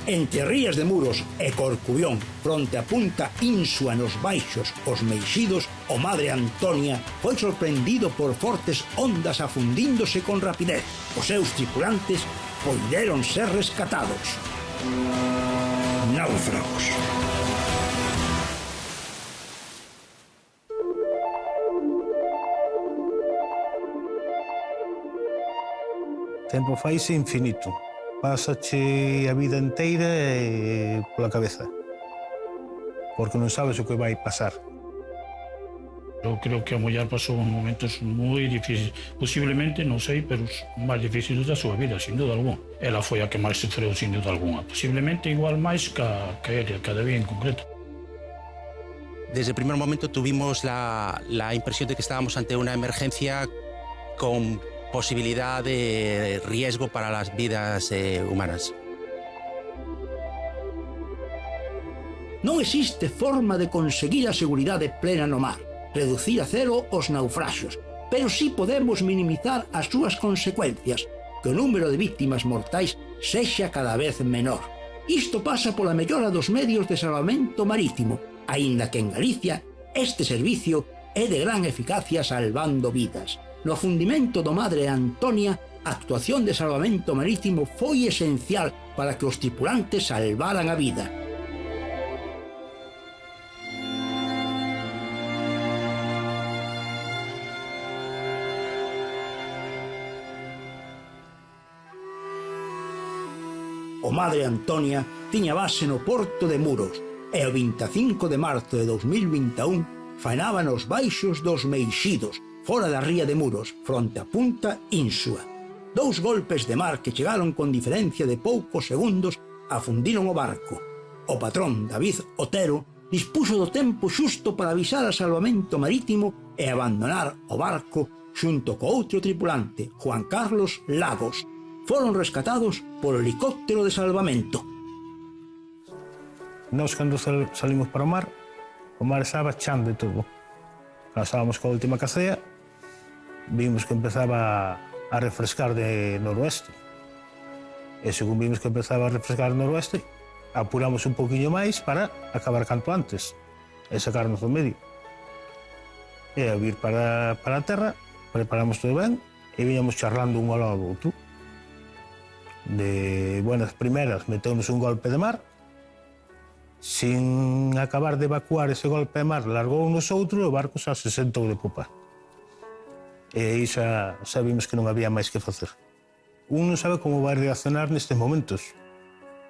Entre Rías de Muros e Corcubión, fronte a Punta Insua nos baixos os Meixidos, o Madre Antonia foi sorprendido por fortes ondas afundíndose con rapidez. Os seus tripulantes poideron ser rescatados. Náufragos. Tempo faise infinito. Pásache a vida inteira pola cabeza, porque non sabes o que vai pasar. Eu creo que a muller pasou momentos moi difíciles, posiblemente, non sei, pero os máis difíciles da súa vida, sin duda alguna. Ela foi a que máis sufreu, sin duda alguna. Posiblemente igual máis que ela, cada día en concreto. Desde el primer momento tuvimos la impresión de que estábamos ante una emergencia con posibilidad de riesgo para las vidas humanas. Non existe forma de conseguir a seguridade plena no mar, reducir a cero os naufraxios, pero sí podemos minimizar as súas consecuencias, que o número de víctimas mortais sexa cada vez menor. Isto pasa pola mellora dos medios de salvamento marítimo, aínda que en Galicia este servicio é de gran eficacia salvando vidas. No afundimento do Madre Antonia, a actuación de salvamento marítimo foi esencial para que os tripulantes salvaran a vida. O Madre Antonia tiña base no porto de Muros e o 25 de marzo de 2021 faenaba nos baixos dos Meixidos, fora da ría de Muros, fronte a Punta Insua. 2 golpes de mar que chegaron con diferencia de poucos segundos afundiron o barco. O patrón David Otero dispuxo do tempo xusto para avisar a salvamento marítimo e abandonar o barco xunto co outro tripulante, Juan Carlos Lagos. Foron rescatados por helicóptero de salvamento. Nós, cando salimos para o mar estaba chando de todo. Pasábamos coa última cacea, vimos que empezaba a refrescar de noroeste. E según vimos que empezaba a refrescar de noroeste, apuramos un poquinho máis para acabar canto antes e sacarnos do medio. E ao vir para a terra, preparamos todo ben e viñamos charlando un ao lado do outro. De buenas primeras meteunos un golpe de mar, sin acabar de evacuar ese golpe de mar, largou-nos outro e o barco xa se sentou de popa. E aí xa vimos que non había máis que facer. Un non sabe como vai reaccionar nestes momentos.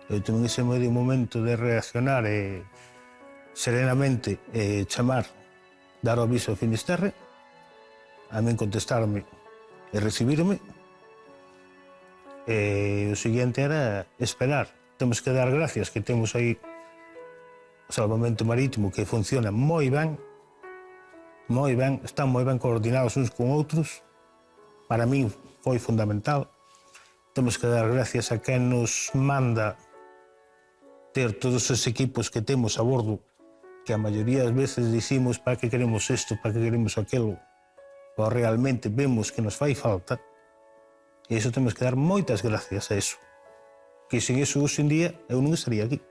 Eu tuve ese medio momento de reaccionar serenamente e chamar, dar o aviso ao Finisterre, a min contestarme e recibirme. E o seguinte era esperar. Temos que dar gracias que temos aí o salvamento marítimo que funciona moi ben, están moi ben coordinados uns con outros. Para min foi fundamental. Temos que dar gracias a quen nos manda ter todos os equipos que temos a bordo, que a maioría das veces dicimos para que queremos isto, para que queremos aquilo, ou realmente vemos que nos fai falta. E iso temos que dar moitas gracias a eso. Que sen iso, hoxe en día, eu non estaría aquí.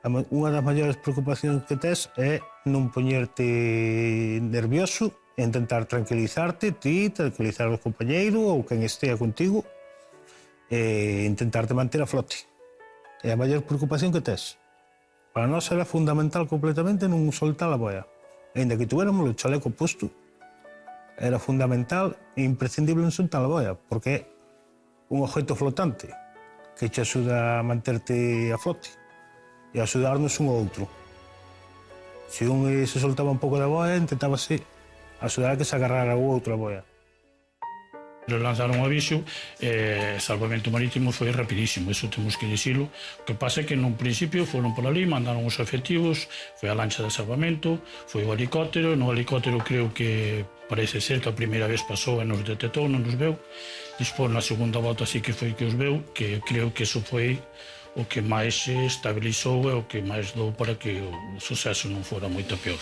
Unha das maiores preocupacións que tes é non poñerte nervioso, intentar tranquilizarte, ti, tranquilizar os compañeiros ou quen estea contigo, e intentarte manter a flote. É a maior preocupación que tes. Para nós era fundamental completamente non soltar a boia. Ainda que tuéramos o chaleco posto, era fundamental e imprescindible non soltar a boia, porque é un objeto flotante que te axuda a manterte a flote e a axudarnos un ao outro. Se un se soltaba un pouco da boia, intentábase axudar a que se agarrara o outro a boia. Lanzaron o aviso e salvamento marítimo foi rapidísimo, eso temos que dicilo. O que pasa é que nun principio foron por ali, mandaron os efectivos, foi a lancha de salvamento, foi o helicóptero. No helicóptero creo que parece ser que a primeira vez pasou e nos detectou, non nos veu. Despois na segunda volta sí que foi que os veu, que creo que eso foi o que máis se estabilizou e o que máis dou para que o suceso non fora moito peor.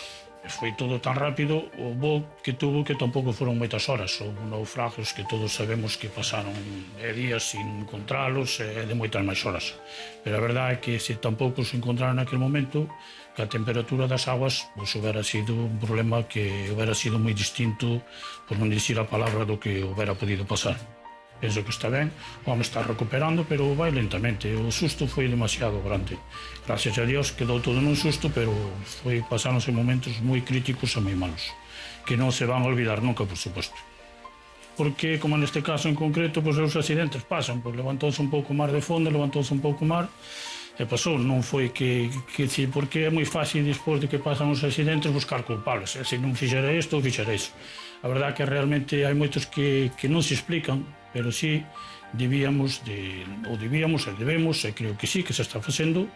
Foi todo tan rápido o voo que tuvo que tampouco foron moitas horas. Houve naufragios que todos sabemos que pasaron días sin encontralos de moitas máis horas. Pero a verdade é que se tampouco se encontraron naquele momento, que a temperatura das aguas pues, houbera sido un problema que houbera sido moi distinto, por non dicir a palabra, do que houbera podido pasar. Penso que está ben, o home está recuperando, pero vai lentamente. O susto foi demasiado grande. Gracias a Dios quedou todo nun susto, pero pasáronse momentos moi críticos e moi malos, que non se van a olvidar nunca, por suposto. Porque, como neste caso en concreto, pues, os accidentes pasan, pues, levantouse un pouco mar de fondo, levantouse un pouco mar, e pasou, non foi porque é moi fácil despois de que pasan os accidentes buscar culpables, se non fixera isto ou fixera iso. A verdade é que realmente hai moitos que non se explican, pero sí debemos, e creo que sí, que se está facendo,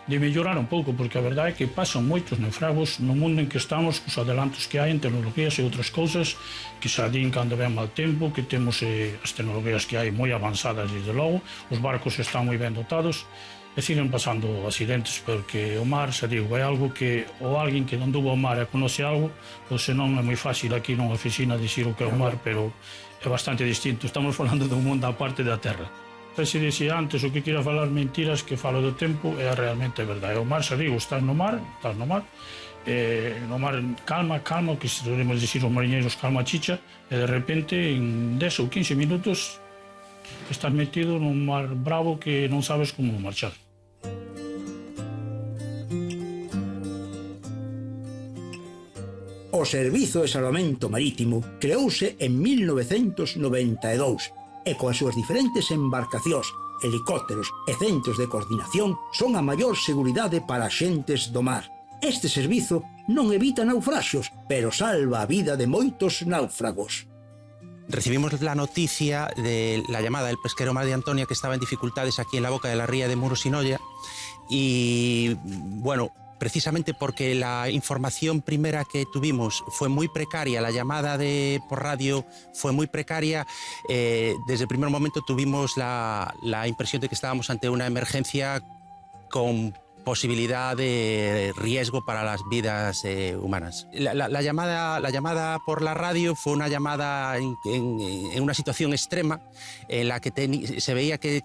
de mellorar un pouco, porque a verdade é que pasan moitos naufragos no mundo en que estamos, cos adelantos que hai en tecnologías e outras cousas, que xa din cando ven mal tempo, que temos as tecnologías que hai moi avanzadas desde logo, os barcos están moi ben dotados, e siguen pasando accidentes, porque o mar, xa digo, é algo que ou alguén que non duvo ao mar e conoce algo, ou senón é moi fácil aquí nunha oficina dicir o que é o mar, pero é bastante distinto. Estamos falando dun mundo aparte da terra. Se dicía antes o que queira falar mentiras que falo do tempo, é realmente verdade. O mar, xa digo, estás no mar, no mar, calma, o que podemos dicir os mariñeiros, calma chicha, e de repente en 10 ou 15 minutos estás metido nun mar bravo que non sabes como marchar. O Servizo de Salvamento Marítimo creouse en 1992 e coas súas diferentes embarcacións, helicópteros e centros de coordinación son a maior seguridade para xentes do mar. Este servizo non evita naufraxios, pero salva a vida de moitos náufragos. Recibimos la noticia de la llamada del pesquero Mar de Antonia, que estaba en dificultades aquí en la boca de la ría de Muros y Noia, y bueno, precisamente porque la información primera que tuvimos fue muy precaria, la llamada por radio fue muy precaria, desde el primer momento tuvimos la impresión de que estábamos ante una emergencia con posibilidad de riesgo para las vidas humanas. La llamada por la radio fue una llamada en una situación extrema en la que se veía que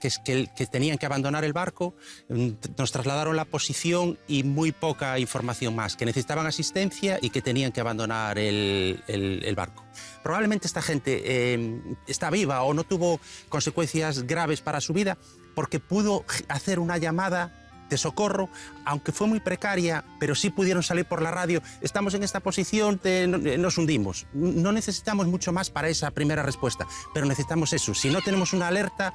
tenían que abandonar el barco. Nos trasladaron la posición y muy poca información más, que necesitaban asistencia y que tenían que abandonar el barco. Probablemente esta gente está viva o no tuvo consecuencias graves para su vida porque pudo hacer una llamada de socorro, aunque fue muy precaria, pero sí pudieron salir por la radio. Estamos en esta posición, nos hundimos. No necesitamos mucho más para esa primera respuesta, pero necesitamos eso. Si no tenemos una alerta,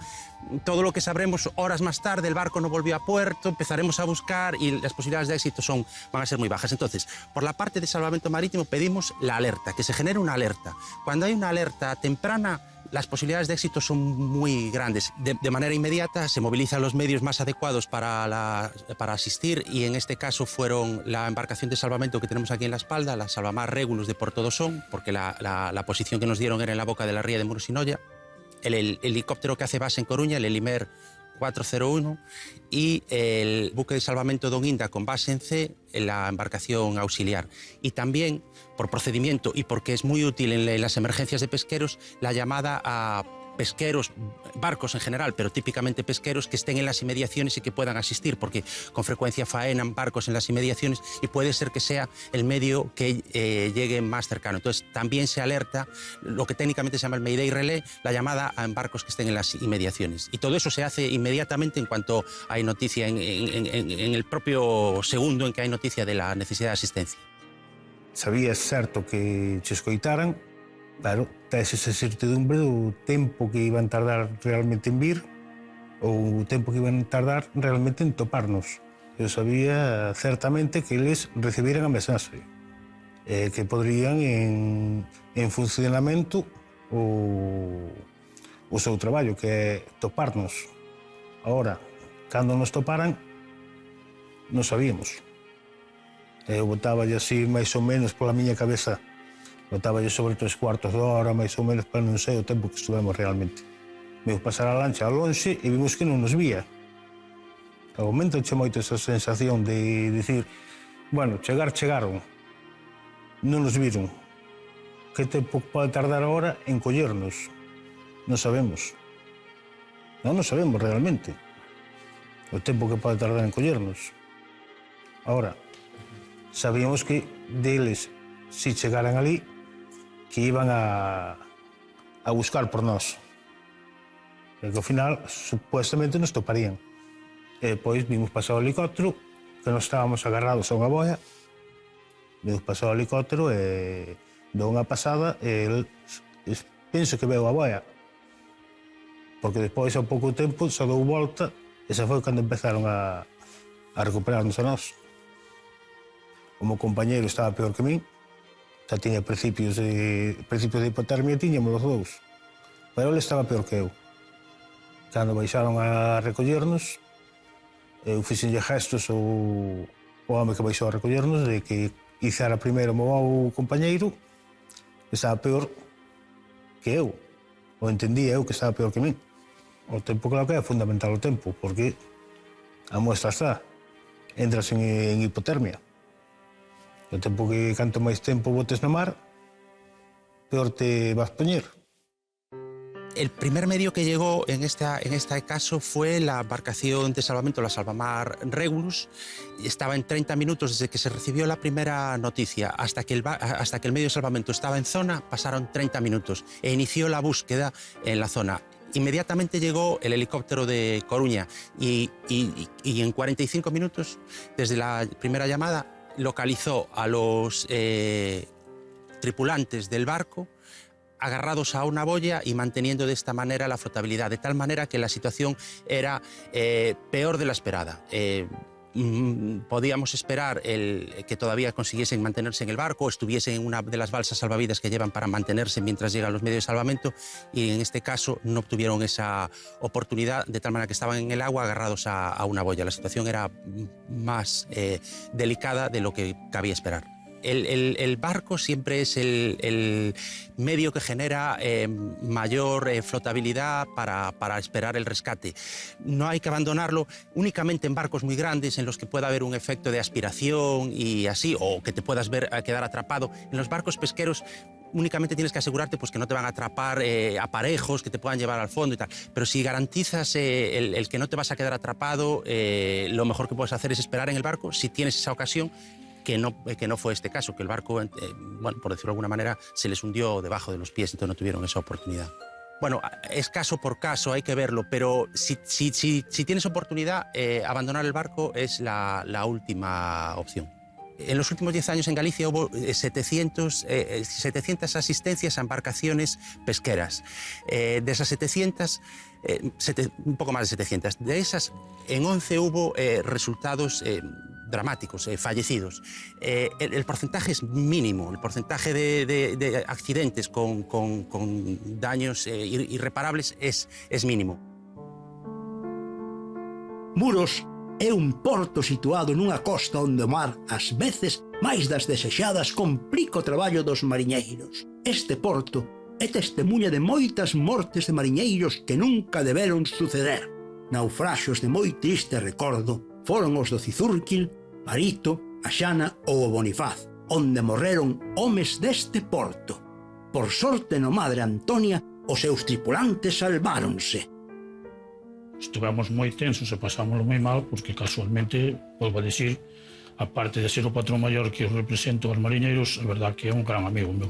todo lo que sabremos horas más tarde, el barco no volvió a puerto, empezaremos a buscar y las posibilidades de éxito van a ser muy bajas. Entonces, por la parte de salvamento marítimo pedimos la alerta, que se genere una alerta. Cuando hay una alerta temprana, las posibilidades de éxito son muy grandes. De manera inmediata se movilizan los medios más adecuados para asistir, y en este caso fueron la embarcación de salvamento que tenemos aquí en la espalda, la Salvamar Regulus de Porto do Son, porque la posición que nos dieron era en la boca de la ría de Muros y Noia, el helicóptero que hace base en Coruña, el Elimer 401, y el buque de salvamento Don Inda con base en C, en la embarcación auxiliar. Y también, por procedimiento y porque es muy útil en las emergencias de pesqueros, la llamada a pesqueros, barcos en general, pero típicamente pesqueros que estén en las inmediaciones y que puedan asistir, porque con frecuencia faenan barcos en las inmediaciones y puede ser que sea el medio que llegue más cercano. Entonces también se alerta lo que técnicamente se llama el Mayday Relay, la llamada a barcos que estén en las inmediaciones. Y todo eso se hace inmediatamente en cuanto hay noticia, en el propio segundo en que hay noticia de la necesidad de asistencia. Sabía certo que se escoitaran, claro, tes esa certidumbre do tempo que iban tardar realmente en vir ou o tempo que iban tardar realmente en toparnos. Eu sabía certamente que eles recibiran a mensaxe, que podrían en funcionamento o seu traballo, que é toparnos. Ahora, cando nos toparan, non sabíamos. Eu botáballe así máis ou menos pola miña cabeza, botáballe sobre 3 cuartos de hora, máis ou menos, para non sei o tempo que estuvemos realmente. Vimos pasar a lancha ao lonxe e vimos que non nos vía. Ao momento che moito esa sensación de dicir, bueno, chegaron, non nos viron. Que tempo pode tardar agora en collernos? Non sabemos. Non sabemos realmente o tempo que pode tardar en collernos. Ahora, sabíamos que deles, se chegaran ali, que iban a buscar por nós. E que ao final, supuestamente, nos toparían. E depois vimos pasar o helicóptero, que nos estábamos agarrados a unha boia, vimos pasar o helicóptero e dou unha pasada e penso que veo a boia. Porque despois, ao pouco tempo, só dou volta e xa foi cando empezaron a recuperarnos a nós. O meu compañeiro estaba peor que min, xa tiña principios de hipotermia, tiñamos os dous. Pero ele estaba peor que eu. Cando baixaron a recollernos, eu fixenlle gestos ao home que baixou a recollernos de que izara primeiro o meu compañeiro, que estaba peor que eu. O entendía eu que estaba peor que min. O tempo, claro que é fundamental o tempo, porque a muestra está. Entras en hipotermia. O tempo que canto máis tempo botes no mar, peor te vas poñer. El primer medio que llegó en este caso fue la embarcación de salvamento, la Salvamar Regulus. Estaba en 30 minutos desde que se recibió la primera noticia hasta que el medio de salvamento estaba en zona, pasaron 30 minutos e inició la búsqueda en la zona. Inmediatamente llegó el helicóptero de Coruña y en 45 minutos, desde la primera llamada, localizó a los tripulantes del barco agarrados a una boya y manteniendo de esta manera la flotabilidad, de tal manera que la situación era peor de la esperada. Podíamos esperar que todavía consiguiesen mantenerse en el barco o estuviesen en una de las balsas salvavidas que llevan para mantenerse mientras llegan los medios de salvamento, y en este caso no obtuvieron esa oportunidad, de tal manera que estaban en el agua agarrados a una boya. La situación era más delicada de lo que cabía esperar. El barco siempre es el medio que genera mayor flotabilidad para esperar el rescate. No hay que abandonarlo únicamente en barcos muy grandes en los que pueda haber un efecto de aspiración y así, o que te puedas quedar atrapado. En los barcos pesqueros únicamente tienes que asegurarte pues, que no te van a atrapar aparejos que te puedan llevar al fondo y tal. Pero si garantizas el que no te vas a quedar atrapado, lo mejor que puedes hacer es esperar en el barco si tienes esa ocasión, que no fue este caso, que el barco, bueno, por decirlo de alguna manera, se les hundió debajo de los pies, entonces no tuvieron esa oportunidad. Bueno, es caso por caso, hay que verlo, pero si tienes oportunidad, abandonar el barco es la última opción. En los últimos 10 años en Galicia hubo 700 asistencias a embarcaciones pesqueras. De esas 700, un poco más de 700. De esas, en 11 hubo resultados dramáticos, fallecidos. El porcentaje es mínimo, el porcentaje de accidentes con daños irreparables es mínimo. Muros é un porto situado nunha costa onde o mar, ás veces, máis das desexadas, complica o traballo dos mariñeiros. Este porto é testemunha de moitas mortes de mariñeiros que nunca deberon suceder. Naufraxos de moi triste recordo foron os do Cizurquil, Parito, a Xana ou o Bonifaz, onde morreron homes deste porto. Por sorte no Madre Antonia, os seus tripulantes salváronse. Estivemos moi tensos e pasámoslo moi mal porque casualmente, volvo a decir, aparte de ser o patrón maior que eu represento aos mariñeiros, a verdad que é un gran amigo meu.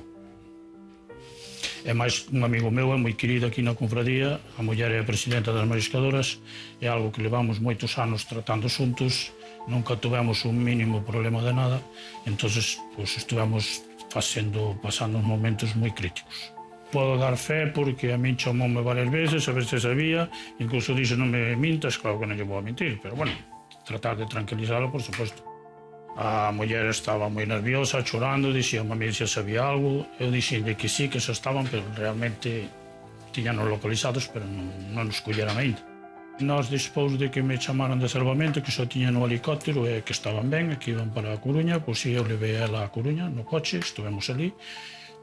É máis un amigo meu, é moi querido aquí na confradía, a muller é a presidenta das mariscadoras, é algo que levamos moitos anos tratando xuntos, nunca tuvemos un mínimo problema de nada, entonces pues, estivemos pasando uns momentos moi críticos. Podo dar fe porque a min chamoume varias veces, a ver se sabía, incluso dixo non me mintas, claro que non lle vou a mentir, pero bueno, tratar de tranquilizarlo, por suposto. A muller estaba moi nerviosa, chorando, dixía a mí se sabía algo, eu dixenlle que sí, que xa estaban, pero realmente tiñanos localizados, pero non nos colleran ainda. Nós, despois de que me chamaron de salvamento, que só tiñan o helicóptero e que estaban ben, e que iban para a Coruña, pois eu levei ela a Coruña no coche, estivemos ali.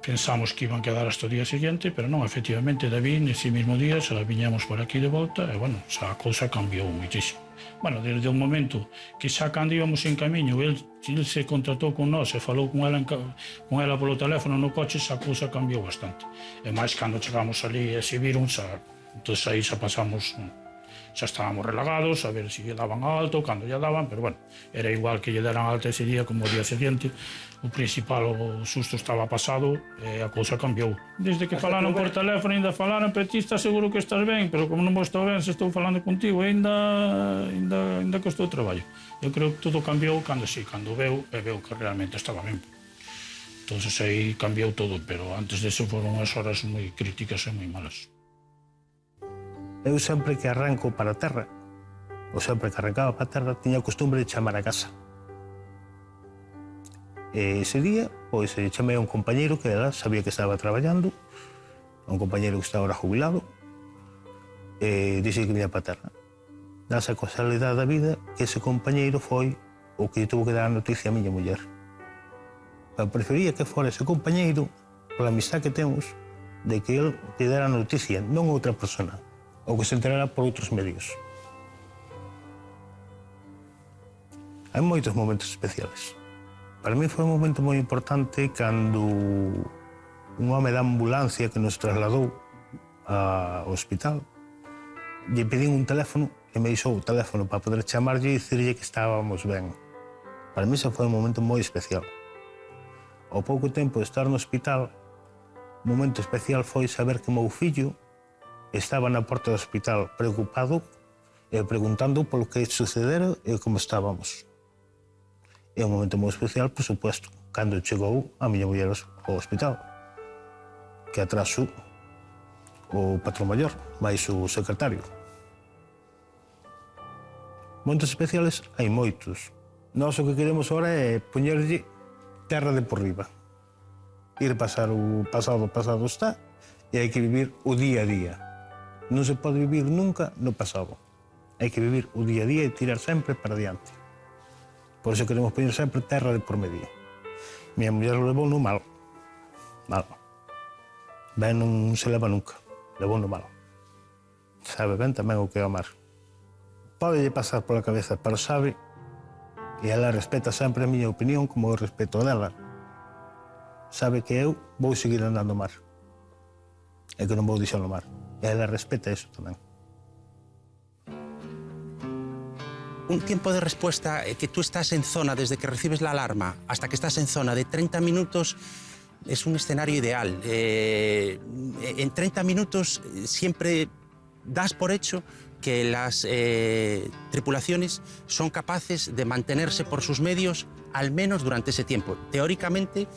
Pensamos que iban quedar hasta o día siguiente, pero non, efectivamente, David, nese mismo día, xa viñamos por aquí de volta, e, bueno, xa a cousa cambiou muitísimo. Bueno, desde o momento que xa cando íbamos en camiño, el se contratou con nós e falou con ela polo teléfono no coche, xa a cousa cambiou bastante. E máis cando chegamos ali e se viron, entón aí xa pasamos, xa estábamos relagados, a ver se lle daban alto, cando lle daban, pero bueno, era igual que lle deran alta ese día como o día seguinte. O principal, o susto estaba pasado e a cousa cambiou. Desde que falaron por teléfono, ainda falaron, pero ti estás seguro que estás ben, pero como non vou estar ben, se estou falando contigo, ainda costou traballo. Eu creo que todo cambiou cando veu que realmente estaba ben. Entón, aí cambiou todo, pero antes deso foron unhas horas moi críticas e moi malas. Eu sempre que arranco para a terra, ou sempre que arrancaba para a terra, tiña a costumbre de chamar a casa. E ese día, pois, chamei a un compañeiro que era, sabía que estaba traballando, un compañeiro que está ahora jubilado, e dixei que viña para a terra. Dase a casualidade da vida que ese compañeiro foi o que tuvo que dar a noticia a miña muller. Eu prefería que fora ese compañeiro, pola amistad que temos, de que ele te dera a noticia, non outra persona, ou que se enterara por outros medios. Hai moitos momentos especiales. Para mí foi un momento moi importante cando un home da ambulancia que nos trasladou ao hospital lle pedín un teléfono e me deixou o teléfono para poder chamarlle e dicirlle que estábamos ben. Para mí ese foi un momento moi especial. Ao pouco tempo de estar no hospital, un momento especial foi saber que o meu fillo estaba na porta do hospital preocupado e preguntando polo que sucedera e como estábamos. É un momento moi especial, por supuesto, cando chegou a miña muller ao hospital, que atraso o patrón maior, máis o secretario. Momentos especiales hai moitos. Nós o que queremos agora é poñerlle terra de por riba. Ir pasar o pasado está e hai que vivir o día a día. Non se pode vivir nunca no pasado. Hai que vivir o día a día e tirar sempre para diante. Por iso queremos poñer sempre terra de por medio. Miña muller levou no mal. Mal. Ben non se leva nunca. Levou no mal. Sabe ben tamén o que é amar. Pódelle pasar pola cabeza, pero sabe, e ela respeta sempre a miña opinión como eu respeto a dela. Sabe que eu vou seguir andando mar. E que non vou deixar o mar. E ela respeta iso tamén. Un tiempo de respuesta que tú estás en zona desde que recibes la alarma hasta que estás en zona de 30 minutos es un escenario ideal. En 30 minutos siempre das por hecho que las tripulaciones son capaces de mantenerse por sus medios al menos durante ese tiempo. Teóricamente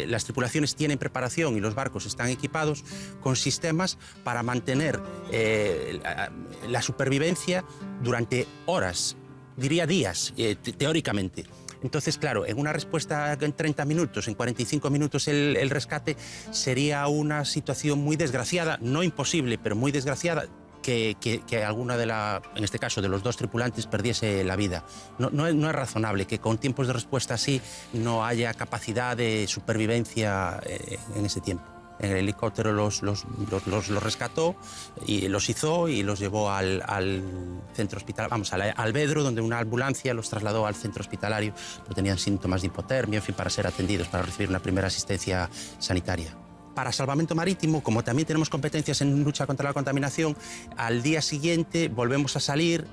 las tripulaciones tienen preparación y los barcos están equipados con sistemas para mantener la supervivencia durante horas, diría días, teóricamente. Entonces, claro, en una respuesta en 30 minutos, en 45 minutos el rescate sería una situación muy desgraciada, no imposible, pero muy desgraciada, que alguna en este caso, de los dos tripulantes perdiese la vida. No es razonable que con tiempos de respuesta así no haya capacidad de supervivencia en ese tiempo. En el helicóptero los rescató y los izó y los llevó al centro hospitalario, vamos, al Albedro, donde una ambulancia los trasladó al centro hospitalario, porque tenían síntomas de hipotermia, en fin, para ser atendidos, para recibir una primera asistencia sanitaria. Para salvamento marítimo, como también tenemos competencias en lucha contra la contaminación, al día siguiente volvemos a salir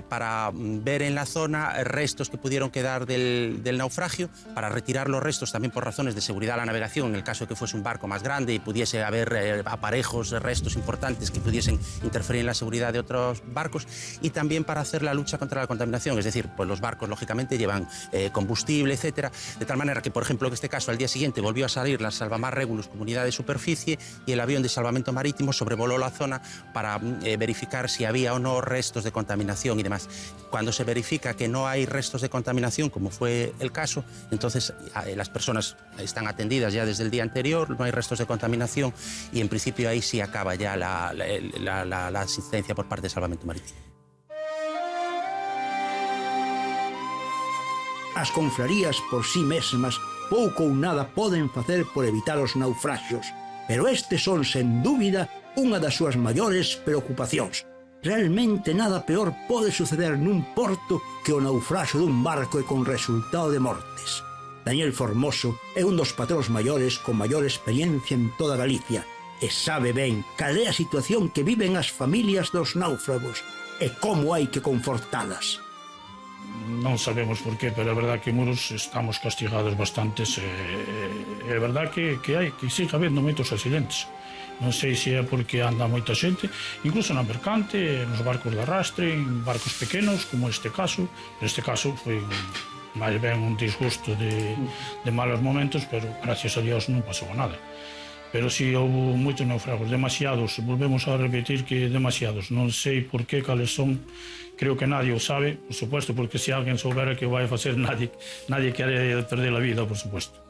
para ver en la zona restos que pudieron quedar del naufragio, para retirar los restos también por razones de seguridad a la navegación, en el caso de que fuese un barco más grande y pudiese haber aparejos, restos importantes que pudiesen interferir en la seguridad de otros barcos, y también para hacer la lucha contra la contaminación, es decir, pues los barcos lógicamente llevan combustible, etcétera, de tal manera que, por ejemplo, en este caso al día siguiente volvió a salir la Salvamar Regulus Comunidad de Superficie y el avión de salvamento marítimo sobrevoló la zona para verificar si había o no restos de contaminación y demás. Cuando se verifica que no hay restos de contaminación, como fue el caso, entonces las personas están atendidas ya desde el día anterior, no hay restos de contaminación y en principio ahí sí acaba ya la asistencia por parte de salvamento marítimo. As confrarías por sí mesmas pouco ou nada poden facer por evitar os naufraxios, pero estes son, sen dúbida, unha das súas maiores preocupacións. Realmente nada peor pode suceder nun porto que o naufraxo dun barco e con resultado de mortes. Daniel Formoso é un dos patróns maiores con maior experiencia en toda Galicia e sabe ben cal é a situación que viven as familias dos náufragos e como hai que confortalas. Non sabemos por qué, pero é verdad que Muros estamos castigados bastantes. É verdad que sigue habendo moitos accidentes. Non sei se é porque anda moita xente, incluso na mercante, nos barcos de arrastre, en barcos pequenos, como este caso. Neste caso foi máis ben un disgusto de malos momentos, pero gracias a Dios non pasou nada. Pero si houve moitos naufragos, demasiados, volvemos a repetir que demasiados. Non sei por qué, cales son, creo que nadie o sabe, por supuesto, porque se alguén soubera que o vai facer, nadie quere perder a vida, por supuesto.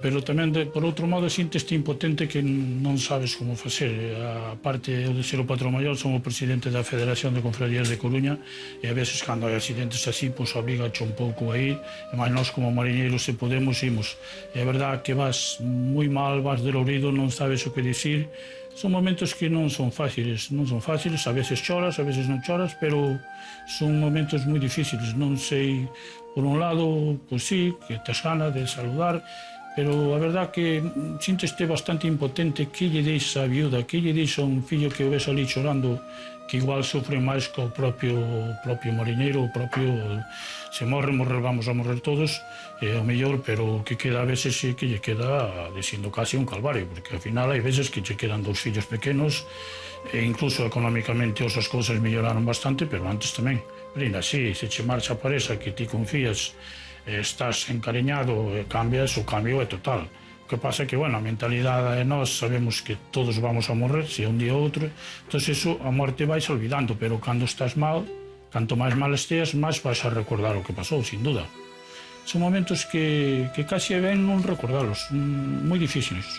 Pero tamén, por outro modo, sintes-te impotente que non sabes como facer. A parte de ser o patrón maior, son o presidente da Federación de Confrarías de Coruña e a veces, cando hai accidentes así, pois obrigache un pouco a ir, e máis nós como mariñeiros, se podemos, imos. É verdad que vas moi mal, vas delorido, non sabes o que dicir. Son momentos que non son fáciles, a veces choras, a veces non choras, pero son momentos moi difíciles. Non sei, por un lado, pois sí, que tes gana de saludar, pero a verdad que sínteste bastante impotente. Que lle deixa a viuda, que lle deixa un fillo que o ves ali chorando, que igual sofre máis que o propio mariñeiro, o propio... Se morremos, vamos a morrer todos, é o mellor, pero o que queda a veces é que lle queda dicindo casi un calvario, porque ao final hai veces que lle quedan dos fillos pequenos, e incluso económicamente as cousas melloraron bastante, pero antes tamén. Pero ainda así, se che marcha a paresa que ti confías, estás encariñado, cambias, o cambio é total. O que pasa é que, bueno, a mentalidade de nós sabemos que todos vamos a morrer, se un día ou outro, entón eso, a morte vais olvidando, pero cando estás mal, canto máis mal esteas, máis vais a recordar o que pasou, sin duda. Son momentos que casi é ben non recordalos, moi difíciles.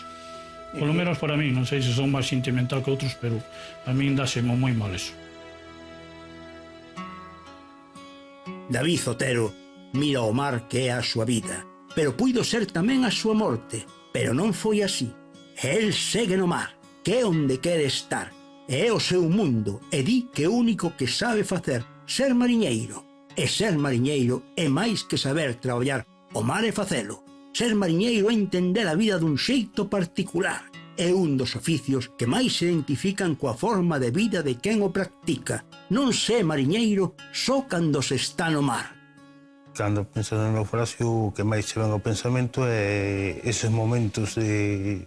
Polo menos para mí, non sei se son máis sentimental que outros, pero a min dáseme moi mal eso. David Otero mira o mar que é a súa vida, pero puido ser tamén a súa morte, pero non foi así. El segue no mar, que é onde quere estar, é o seu mundo, e di que o único que sabe facer ser mariñeiro. E ser mariñeiro é máis que saber traballar o mar e facelo. Ser mariñeiro é entender a vida dun xeito particular. É un dos oficios que máis se identifican coa forma de vida de quen o practica. Non se mariñeiro só cando se está no mar. Cando pensas no naufraxio, o que máis che ven ao pensamento é eses momentos de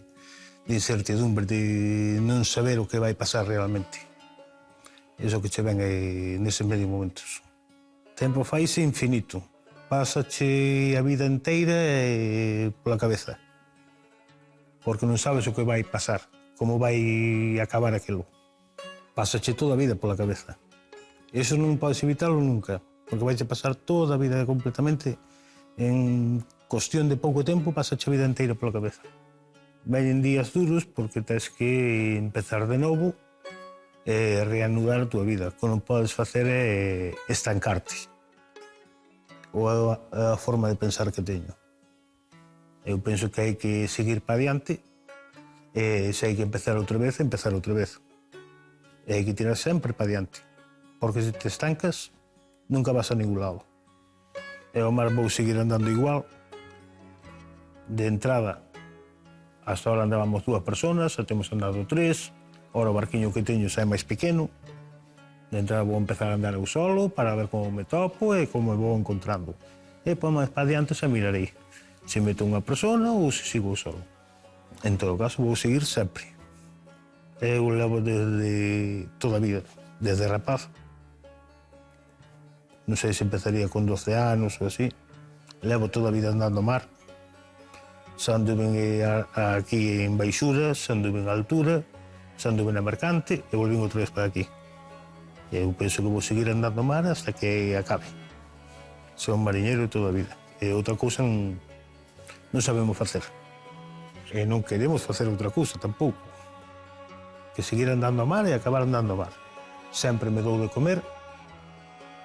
incertidumbre, de non saber o que vai pasar realmente. Iso que che ven neses medios momentos. O tempo faise infinito. Pásache a vida inteira pola cabeza. Porque non sabes o que vai pasar, como vai acabar aquilo. Pásache toda a vida pola cabeza. Iso non podes evitarlo nunca. Porque vais a pasar toda a vida completamente en cuestión de pouco tempo, pasache a vida inteira pola cabeza. Veñen días duros porque tens que empezar de novo e reanudar a tua vida. O que non podes facer é estancarte. Ou é a forma de pensar que teño. Eu penso que hai que seguir para adiante e se hai que empezar outra vez, empezar outra vez. E hai que tirar sempre para adiante. Porque se te estancas, nunca vas a ningún lado. E o mar vou seguir andando igual. De entrada, hasta ahora andábamos 2 personas, xa temos andado 3. Ora o barquiño que teño xa é máis pequeno. De entrada vou empezar a andar eu solo para ver como me topo e como me vou encontrando. E por máis para adiante xa mirarei se meto unha persona ou se sigo solo. En todo caso, vou seguir sempre. Eu levo desde toda a vida, desde rapaz. Non sei se empezaría con 12 anos ou así. Levo toda a vida andando ao mar. Xa anduve aquí en baixura, xa anduve en altura, xa anduve na mercante e volvín outra vez para aquí. Eu penso que vou seguir andando ao mar hasta que acabe. Sou un mariñeiro toda a vida. E outra cousa non sabemos facer. E non queremos facer outra cousa tampouco. Que seguir andando ao mar e acabar andando ao mar. Sempre me dou de comer.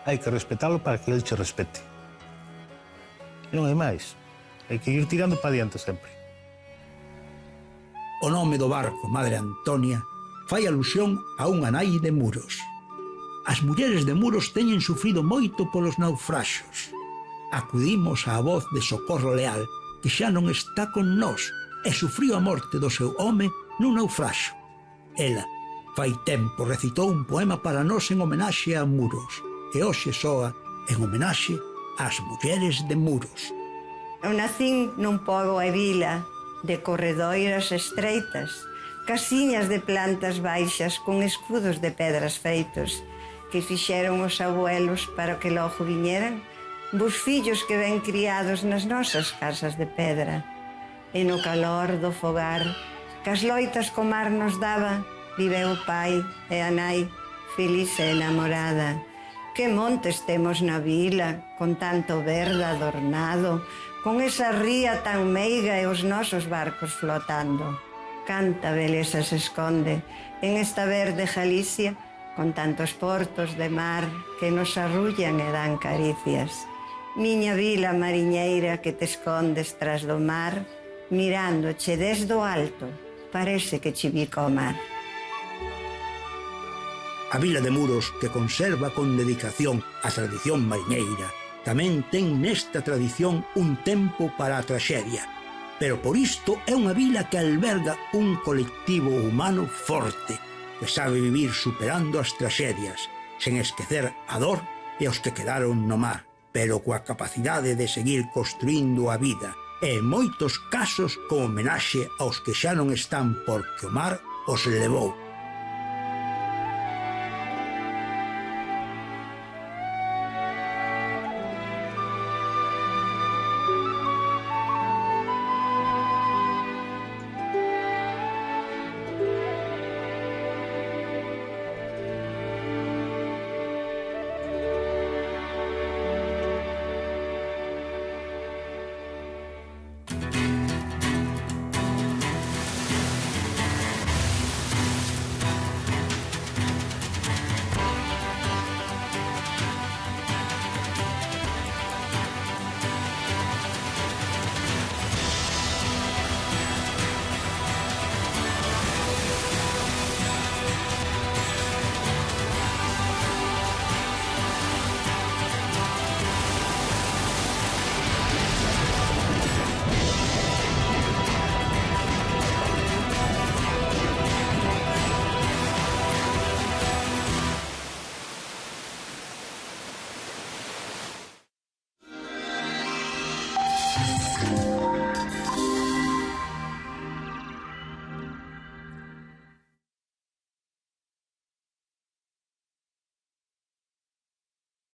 Hai que respetalo para que ele che respete. Non é máis. Hai que ir tirando para adiante sempre. O nome do barco, Madre Antonia, fai alusión a unha nai de Muros. As mulleres de Muros teñen sufrido moito polos naufraxos. Acudimos á voz de Socorro Leal, que xa non está con nós, e sufriu a morte do seu home nun naufraxo. Ela, fai tempo, recitou un poema para nós en homenaxe a Muros, e hoxe soa en homenaxe ás mulleres de Muros. Eu nacín nun pobo e vila de corredoiras estreitas, casiñas de plantas baixas con escudos de pedras feitos, que fixeron os abuelos para que logo viñeran vos fillos que ven criados nas nosas casas de pedra. E no calor do fogar, cas loitas co mar nos daba, viveu o pai e a nai, feliz e enamorada. Que montes temos na vila, con tanto verde adornado, con esa ría tan meiga e os nosos barcos flotando. Canta beleza se esconde en esta verde Galicia, con tantos portos de mar que nos arrullan e dan caricias. Miña vila mariñeira que te escondes tras do mar, mirándoche desde o alto, parece que che bica o mar. A vila de Muros, que conserva con dedicación a tradición mariñeira, tamén ten nesta tradición un tempo para a traxedia, pero por isto é unha vila que alberga un colectivo humano forte, que sabe vivir superando as traxedias, sen esquecer a dor e os que quedaron no mar, pero coa capacidade de seguir construindo a vida, e en moitos casos con homenaxe aos que xa non están porque o mar os levou.